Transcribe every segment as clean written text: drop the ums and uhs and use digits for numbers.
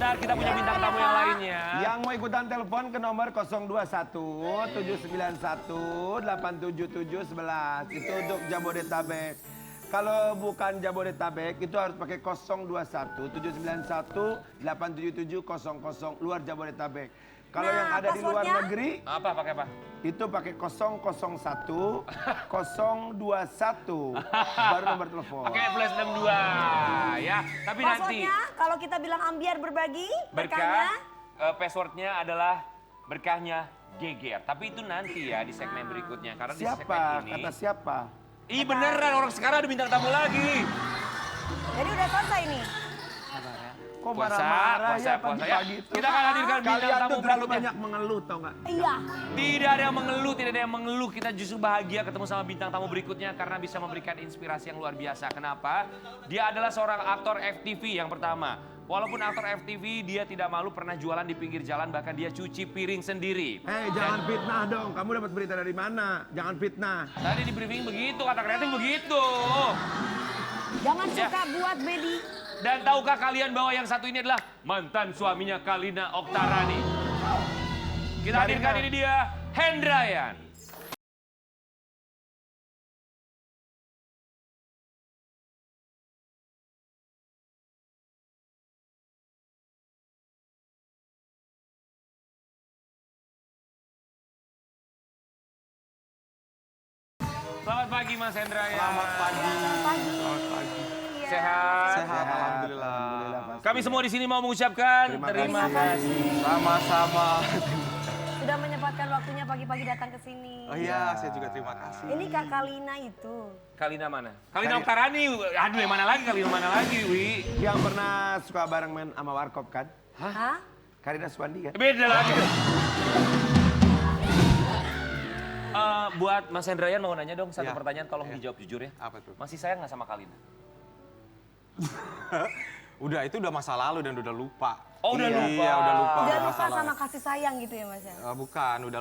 Sebentar, kita punya bintang tamu yang lainnya. Yang mau ikutan telepon ke nomor 021 791 877 11. Itu untuk Jabodetabek. Kalau bukan Jabodetabek itu harus pakai 021 791 877 00 luar Jabodetabek. Kalau yang ada di luar negeri, Pakai apa? itu pakai 001 021 baru nomor telepon. Pakai plus 62 ya. Tapi nanti Passwordnya kalau kita bilang ambiar berbagi, berkahnya. Passwordnya adalah berkahnya geger. Tapi itu nanti ya di segmen berikutnya. Karena di Siapa? segmen ini. Kata siapa? Ih beneran orang sekarang ada bintang tamu lagi. Jadi udah selesai nih. Kok Puasa, marah-marah puasa, ya puasa ya. pagi-pagi itu? Kita akan hadirkan bintang Kalian tamu tuh terlalu berikutnya. banyak mengeluh tau gak? Iya. Tidak ada yang mengeluh, tidak ada yang mengeluh. Kita justru bahagia ketemu sama bintang tamu berikutnya karena bisa memberikan inspirasi yang luar biasa. Kenapa? Dia adalah seorang aktor FTV yang pertama. Walaupun aktor FTV, dia tidak malu pernah jualan di pinggir jalan, bahkan dia cuci piring sendiri. Jangan fitnah dong. Kamu dapat berita dari mana? Jangan fitnah. Tadi di briefing begitu, kata kreatif begitu. Jangan suka buat Bedi. Dan tahukah kalian bahwa yang satu ini adalah mantan suaminya Kalina Oktarani? Kita hadirkan ini dia, Hendrayan. Selamat pagi Mas Hendrayan. Selamat pagi. Pagi. Selamat pagi. Sehat. Sehat, alhamdulillah. Pasti. Kami semua di sini mau mengucapkan terima kasih. Sama-sama. Sudah menyempatkan waktunya pagi-pagi datang ke sini. Oh iya, saya juga terima kasih. Ini Kak Kalina itu. Kalina mana? Kalina Oktarani. Aduh, yang mana lagi? Kalina mana lagi, Wi? Yang pernah suka bareng main sama Warkop kan? Hah? Karina Suwandi kan? Beda lagi. Buat Mas Hendrayan mau nanya dong satu Ya. pertanyaan, tolong dijawab jujur ya. Apa tuh? Masih sayang nggak sama Kalina? Udah, itu udah masa lalu dan udah lupa. Oh, udah lupa. Iya, udah lupa. Udah udah lupa masa lalu. sama kasih sayang gitu ya Mas ya? Bukan, udah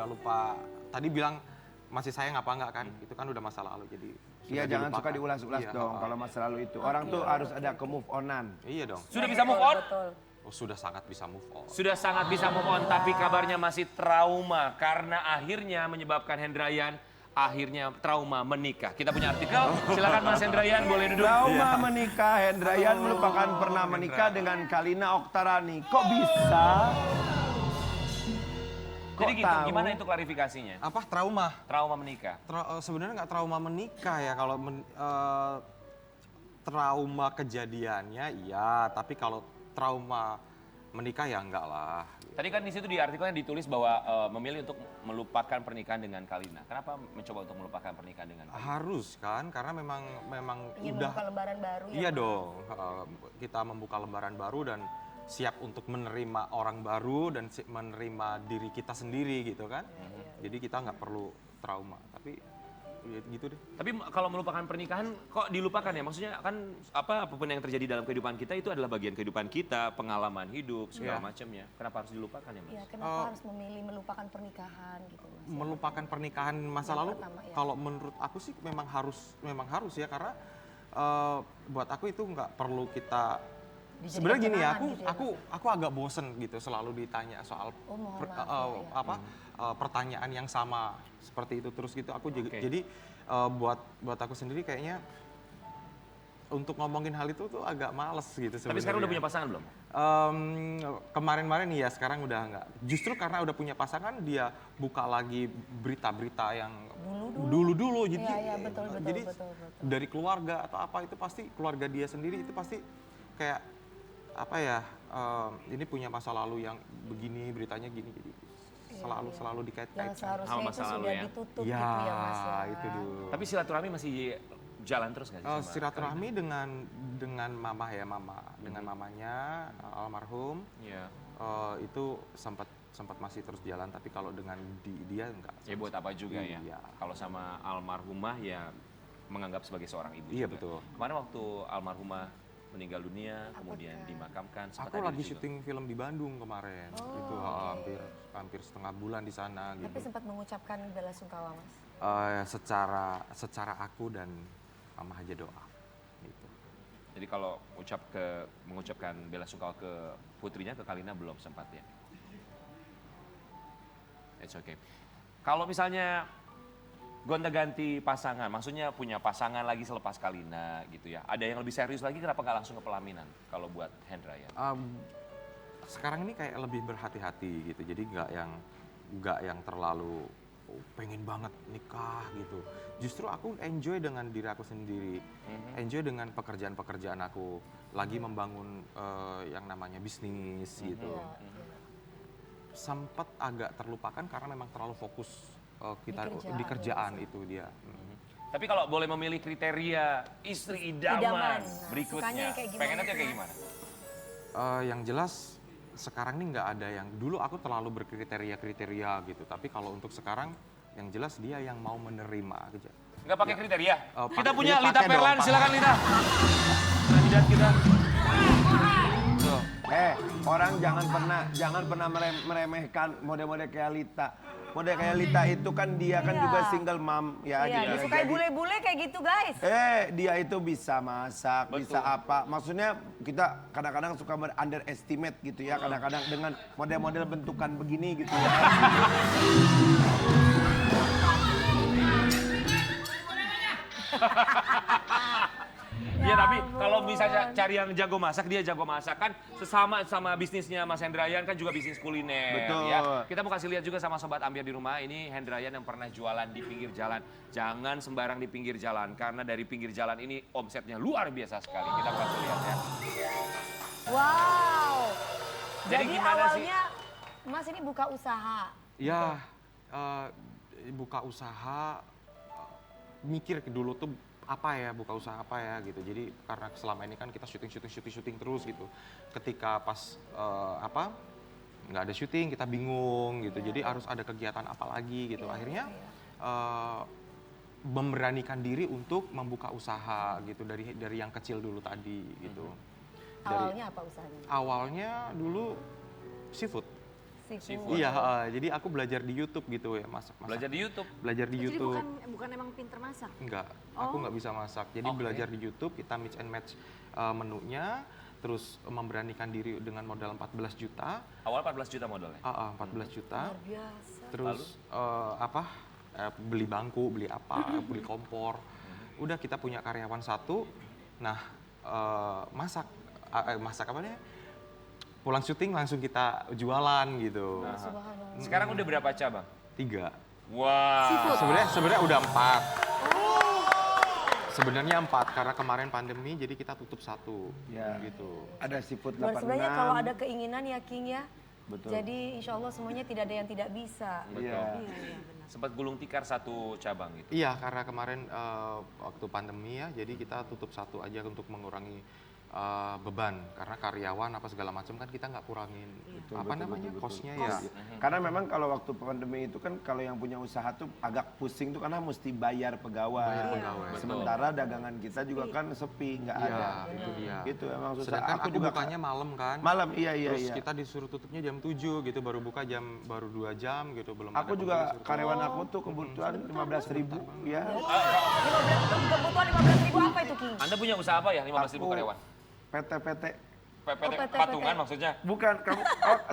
lupa. Tadi bilang masih sayang apa enggak kan? Itu kan udah masa lalu, jadi Iya, sudah jangan dilupakan. suka diulas-ulas Iya, dong kalau masa lalu itu. Orang tuh harus ada ke move on-an. Iya dong. Sudah bisa move on? Betul. Oh, sudah sangat bisa move on. Sudah sangat bisa move on, tapi kabarnya masih trauma karena akhirnya menyebabkan Hendrayan akhirnya trauma menikah. Kita punya artikel, silakan Mas Hendrayan boleh duduk. Trauma menikah, Hendrayan melupakan pernah menikah dengan Kalina Oktarani. Kok bisa? Jadi Kok gitu, tahu? gimana itu klarifikasinya? Apa trauma? Trauma menikah. Sebenarnya nggak trauma menikah ya, kalau trauma kejadiannya iya, tapi kalau trauma menikah ya enggak lah. Tadi kan di situ di artikelnya ditulis bahwa memilih untuk melupakan pernikahan dengan Kalina. Kenapa mencoba untuk melupakan pernikahan dengan Kalina? Harus kan, karena memang Ingin udah. membuka lembaran baru ya. Iya Mas? dong, kita membuka lembaran baru dan siap untuk menerima orang baru dan menerima diri kita sendiri gitu kan. Jadi kita nggak perlu trauma, tapi ya gitu deh. Tapi kalau melupakan pernikahan kok dilupakan ya? Maksudnya kan apapun yang terjadi dalam kehidupan kita itu adalah bagian kehidupan kita, pengalaman hidup segala Iya. macamnya. Kenapa harus dilupakan ya, Mas? Iya, kenapa harus memilih melupakan pernikahan gitu Mas? Melupakan pernikahan masa Yang lalu, pertama, ya. kalau menurut aku sih memang harus ya, karena buat aku itu nggak perlu kita. Dijadikan Sebenarnya gini ya, kenangan gitu ya, aku agak bosen gitu selalu ditanya soal Oh, mohon maaf, ya. pertanyaan yang sama seperti itu terus gitu. Aku Oke. jadi buat aku sendiri kayaknya untuk ngomongin hal itu tuh agak males gitu sebenarnya. Tapi sekarang udah punya pasangan belum? Kemarin-kemarin iya, sekarang udah enggak. Justru karena udah punya pasangan, dia buka lagi berita-berita yang dulu-dulu. Jadi, Iya, betul, jadi betul. dari keluarga atau apa itu pasti keluarga dia sendiri itu pasti kayak apa ya? Ini punya masa lalu yang begini, beritanya gini, jadi selalu Yang dikait-kaitkan. seharusnya masa itu lalu sudah ya. ditutup Ya, gitu ya Mas ya. itu dulu. Tapi silaturahmi masih jalan terus nggak sih? sama Silaturahmi dengan mama ya, dengan mamanya almarhum. Iya. Itu sempat masih terus jalan, tapi kalau dengan dia enggak. Ya buat apa juga ya? Iya. Kalau sama almarhumah ya menganggap sebagai seorang ibu Iya, juga. betul. Kemarin waktu almarhumah meninggal dunia, kemudian dimakamkan. sempat Aku hadir lagi juga. syuting film di Bandung kemarin. Itu hampir setengah bulan di sana Tapi gitu. sempat mengucapkan bela sungkawa Mas. Secara aku dan mama aja doa gitu. Jadi kalau mengucapkan bela sungkawa ke putrinya, ke Kalina belum sempat ya. It's okay. Kalau misalnya gonta-ganti pasangan, maksudnya punya pasangan lagi selepas Kalina gitu ya. Ada yang lebih serius lagi, kenapa nggak langsung ke pelaminan kalau buat Hendra ya? Sekarang ini kayak lebih berhati-hati gitu, jadi nggak yang terlalu pengen banget nikah gitu. Justru aku enjoy dengan diri aku sendiri, enjoy dengan pekerjaan-pekerjaan aku, lagi membangun yang namanya bisnis gitu. Sempat agak terlupakan karena memang terlalu fokus kita di kerjaan itu dia. Tapi kalau boleh memilih kriteria istri idaman Sukanya berikutnya, kayak gimana, pengennya tuh kayak gimana? Yang jelas sekarang ini nggak ada yang, dulu aku terlalu berkriteria gitu, tapi kalau untuk sekarang yang jelas dia yang mau menerima aja. Nggak pakai kriteria? Kita pakai- punya jadi Lita pakai Perlan, dong, silakan Lita. Kandidat kita. Tuh. Orang jangan pernah meremehkan model-model kayak Lita. Model kayak Lita itu kan dia kan Iya. juga single mom ya. Iya, dia disukai jadi- bule-bule kayak gitu guys. Dia itu bisa masak, bisa Betul. apa. Maksudnya kita kadang-kadang suka underestimate gitu ya. Kadang-kadang dengan model-model bentukan begini gitu ya. Iya tapi kalau misalnya cari yang jago masak, dia jago masak kan sama bisnisnya Mas Hendrayan kan juga bisnis kuliner. Betul. Ya. Kita mau kasih lihat juga sama Sobat Ambiar di rumah, ini Hendrayan yang pernah jualan di pinggir jalan. Jangan sembarang di pinggir jalan, karena dari pinggir jalan ini omsetnya luar biasa sekali. Kita kasih lihat ya. Wow. Jadi Jadi gimana sih? awalnya Mas ini buka usaha. Ya, buka usaha, mikir dulu tuh apa ya, buka usaha apa ya gitu. Jadi karena selama ini kan kita syuting terus gitu. Ketika pas nggak ada syuting kita bingung gitu. Jadi harus ada kegiatan apa lagi gitu. Akhirnya memberanikan diri untuk membuka usaha gitu dari yang kecil dulu tadi gitu. Awalnya apa usahanya? Awalnya dulu seafood. Seafood. Iya, jadi aku belajar di YouTube gitu ya, masak. Belajar di YouTube. Belajar di Jadi YouTube. bukan emang pinter masak? Enggak, aku nggak bisa masak. Jadi Oke. belajar di YouTube, kita mix and match menunya, terus memberanikan diri dengan modal 14 juta. Awal 14 juta modalnya. 14 juta. Luar biasa. Terus beli bangku, beli apa, beli kompor. Udah kita punya karyawan satu. Nah, masak apa nih? Pulang syuting langsung kita jualan gitu. Subhanallah. Sekarang udah berapa cabang? 3. Wah. Sebenarnya udah 4. Sebenarnya 4 karena kemarin pandemi jadi kita tutup 1 Ya. gitu. Ada seafood Luar 86. sebenarnya kalau ada keinginan ya King ya. Betul. Jadi insya Allah semuanya tidak ada yang tidak bisa. Betul. Iya. Sempat gulung tikar 1 cabang gitu. Iya, karena kemarin waktu pandemi ya, jadi kita tutup 1 aja untuk mengurangi beban. Karena karyawan apa segala macam kan kita nggak kurangin kosnya ya. Karena memang kalau waktu pandemi itu kan kalau yang punya usaha tuh agak pusing tuh karena mesti bayar pegawai. Bayar pegawai. Sementara dagangan kita juga kan sepi, nggak Iya, ada. itu dia. Gitu emang susah. Sedangkan aku bukanya malam kan. malam, iya. Terus kita disuruh tutupnya jam 7 gitu, baru buka baru 2 jam gitu, belum Aku ada juga pembeli, suruh karyawan aku tuh kebutuhan 15.000 ya. Kebutuhan 15.000 apa itu King? Anda punya usaha apa ya 15.000 Aku- karyawan? PT. PPT PT. patungan maksudnya? Bukan,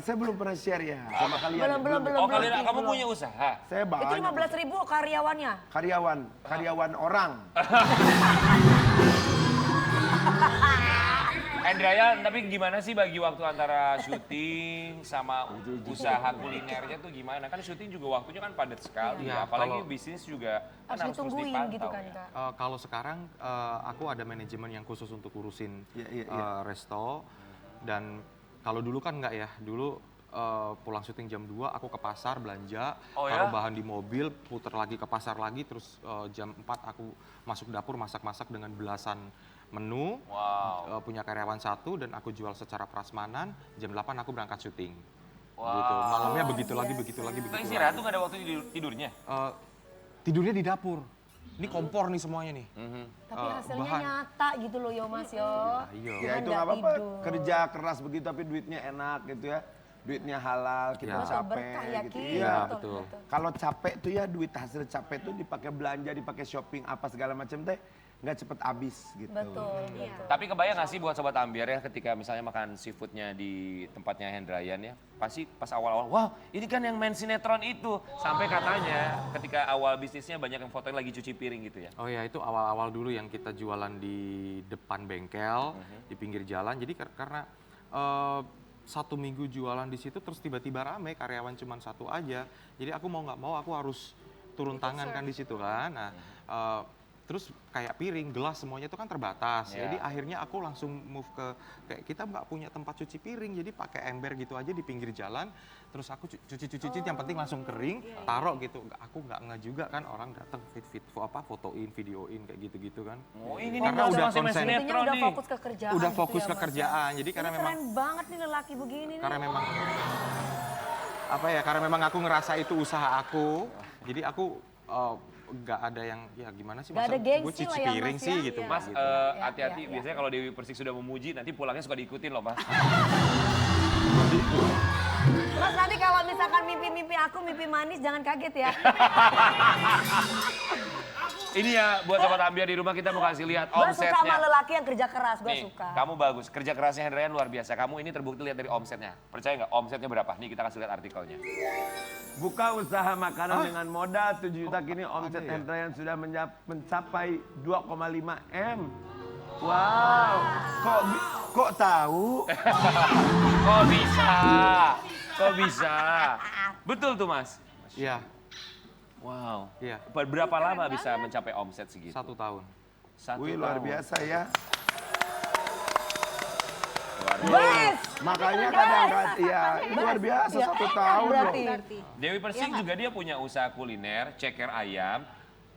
saya belum pernah share ya sama kalian. Belum. Oh kalian King, kamu belum. punya usaha? Saya Itu banyak. 15.000 karyawannya. Karyawan orang. Hendrayan, tapi gimana sih bagi waktu antara syuting sama usaha kulinernya tuh gimana? Kan syuting juga waktunya kan padat sekali ya, Iya, apalagi kalau- bisnis juga kan Harus harus terus ditungguin dipantau gitu kan ya. Kak. Kalau sekarang aku ada manajemen yang khusus untuk urusin Iya. resto, dan kalau dulu kan nggak ya, dulu pulang syuting jam 2 aku ke pasar belanja, Oh ya? taruh bahan di mobil, putar lagi ke pasar lagi, terus jam 4 aku masuk dapur masak-masak dengan belasan menu, Wow. punya karyawan 1 dan aku jual secara prasmanan, jam 8 aku berangkat syuting. Wow. Gitu. Malamnya Luar begitu lagi, biasa. begitu lagi, Kita begitu istirahat lagi. tuh nggak ada waktu tidurnya? Tidurnya di dapur. Ini kompor nih semuanya nih. Tapi hasilnya bahan. nyata gitu loh yo Mas yo. Iya. Ya Cuman itu nggak nggak apa-apa, tidur. kerja keras begitu tapi duitnya enak gitu ya. Duitnya halal, kita Ya. capek Berkah ya gitu. King. Iya. betul. Kalau capek tuh ya duit hasil capek tuh dipakai belanja, dipakai shopping apa segala macam teh nggak cepet habis gitu. Betul. Tapi kebayang gak sih buat Sobat Ambiar ya ketika misalnya makan seafoodnya di tempatnya Hendrayan ya. Pasti pas awal-awal, wah ini kan yang main sinetron itu. Sampai katanya ketika awal bisnisnya banyak yang fotoin lagi cuci piring gitu ya. Oh ya, itu awal-awal dulu yang kita jualan di depan bengkel, di pinggir jalan. Jadi karena 1 minggu jualan di situ terus tiba-tiba rame, karyawan cuma 1 aja. Jadi aku mau nggak mau aku harus turun tangan kan di situ kan. Nah, terus kayak piring, gelas semuanya itu kan terbatas. Yeah. Jadi akhirnya aku langsung move ke kayak kita nggak punya tempat cuci piring, jadi pakai ember gitu aja di pinggir jalan. Terus aku cuci, yang penting langsung kering, taruh gitu. Aku nggak nge juga kan orang datang fotoin, videoin kayak gitu-gitu kan. Oh ini Karena nih udah masih main konsen. Intinya sinetron udah nih. fokus ke kerjaan. Udah gitu fokus ya, ke Mas, ya. kerjaan. Jadi Ini karena memang keren banget nih lelaki begini nih. karena memang aku ngerasa itu usaha aku. Jadi aku nggak ada yang ya gimana sih, Nggak ada gue gengsi cuci lah ya, piring Mas, sih ya. gitu. Iya. Mas, gitu. hati-hati. Ya. Biasanya kalau Dewi Persik sudah memuji, nanti pulangnya suka diikutin loh, Mas. Mas nanti kalau misalkan mimpi-mimpi aku mimpi manis jangan kaget ya. Ini ya buat Sobat Ambiar di rumah kita mau kasih lihat Gue suka sama omsetnya. lelaki yang kerja keras, gue Nih, suka. kamu bagus. Kerja kerasnya Hendrayan luar biasa. Kamu ini terbukti lihat dari omsetnya. Percaya nggak? Omsetnya berapa? Nih kita kasih lihat artikelnya. Buka usaha makanan dengan modal 7 juta, kini omset ada ya? Hendrayan sudah mencapai 2,5 M. Wow, kok tahu? Kok bisa? Kok bisa? Betul tuh, Mas. Iya, Wow. iya. Berapa lama bisa mencapai omset segitu? 1 tahun. Wih, luar tahun. biasa ya. Luar biasa. Bes! Makanya kadang-kadang ya luar biasa 1 tahun loh. Berarti. Dewi Persik juga dia punya usaha kuliner, ceker ayam.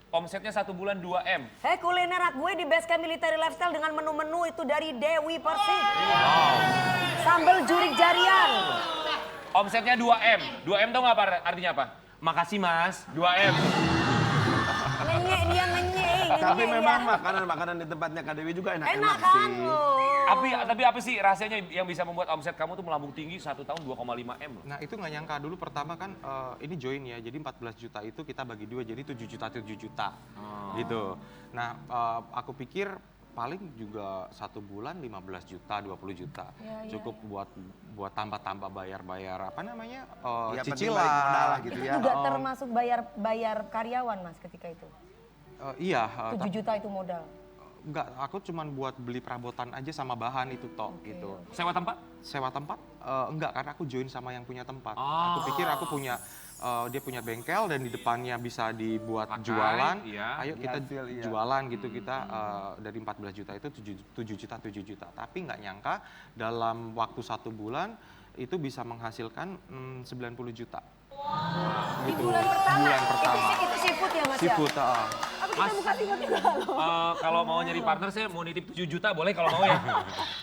Omsetnya 1 bulan 2 M. Hei kuliner gue di Basecamp Military Lifestyle dengan menu-menu itu dari Dewi Persik. Sambal jurik jarian. Omsetnya 2 M. 2 M tau nggak apa artinya apa? Makasih Mas, 2 M. Ngenyek dia ngenyek. Tapi ngenyek memang dia. makanan-makanan di tempatnya Kak Dewi juga Enak enak-enak kan sih. lo. Tapi apa sih rahasianya yang bisa membuat omset kamu tuh melambung tinggi 1 tahun 2,5 M loh? Nah itu nggak nyangka dulu pertama kan ini join ya, jadi 14 juta itu kita bagi 2 jadi 7 juta gitu. Nah aku pikir paling juga 1 bulan 15 juta, 20 juta. Ya, Cukup buat tambah-tambah bayar-bayar apa namanya Ya, penting cicilan. balik modal lah gitu Itu ya. juga termasuk bayar karyawan Mas ketika itu. Iya, 7 juta itu modal. enggak, aku cuman buat beli perabotan aja sama bahan itu tok gitu. Sewa tempat? Sewa tempat enggak, karena aku join sama yang punya tempat. Oh. Aku pikir aku punya dia punya bengkel dan di depannya bisa dibuat Pakai, jualan. iya. Ayo kita Hasil, iya. jualan gitu kita dari 14 juta itu 7 juta. Tapi nggak nyangka dalam waktu 1 bulan itu bisa menghasilkan 90 juta. Di bulan pertama. Bulan pertama. Itu seafood ya Mas Seafood, ya? Apa kita buka tiba-tiba loh. Kalau mau nyari partner saya mau nitip 7 juta boleh kalau mau ya.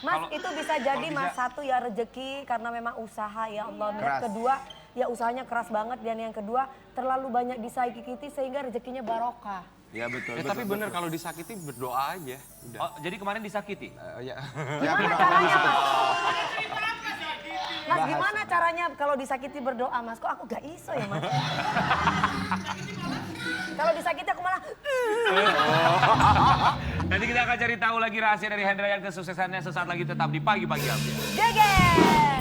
Mas itu bisa jadi kalau Mas bisa- satu ya rezeki karena memang usaha ya Allah. Dan Keras. kedua ya usahanya keras banget dan yang kedua terlalu banyak disakiti sehingga rezekinya barokah. Ya betul. Tapi bener kalau disakiti berdoa aja. Udah. Oh, jadi kemarin disakiti? Ya. Gimana caranya Mas? Mas gimana caranya kalau disakiti berdoa Mas? Kok aku gak iso ya Mas? Kalau disakiti aku malah Nanti kita akan cari tahu lagi rahasia dari Hendrayan kesuksesannya sesaat lagi tetap di Pagi-Pagi Ambiar. geger.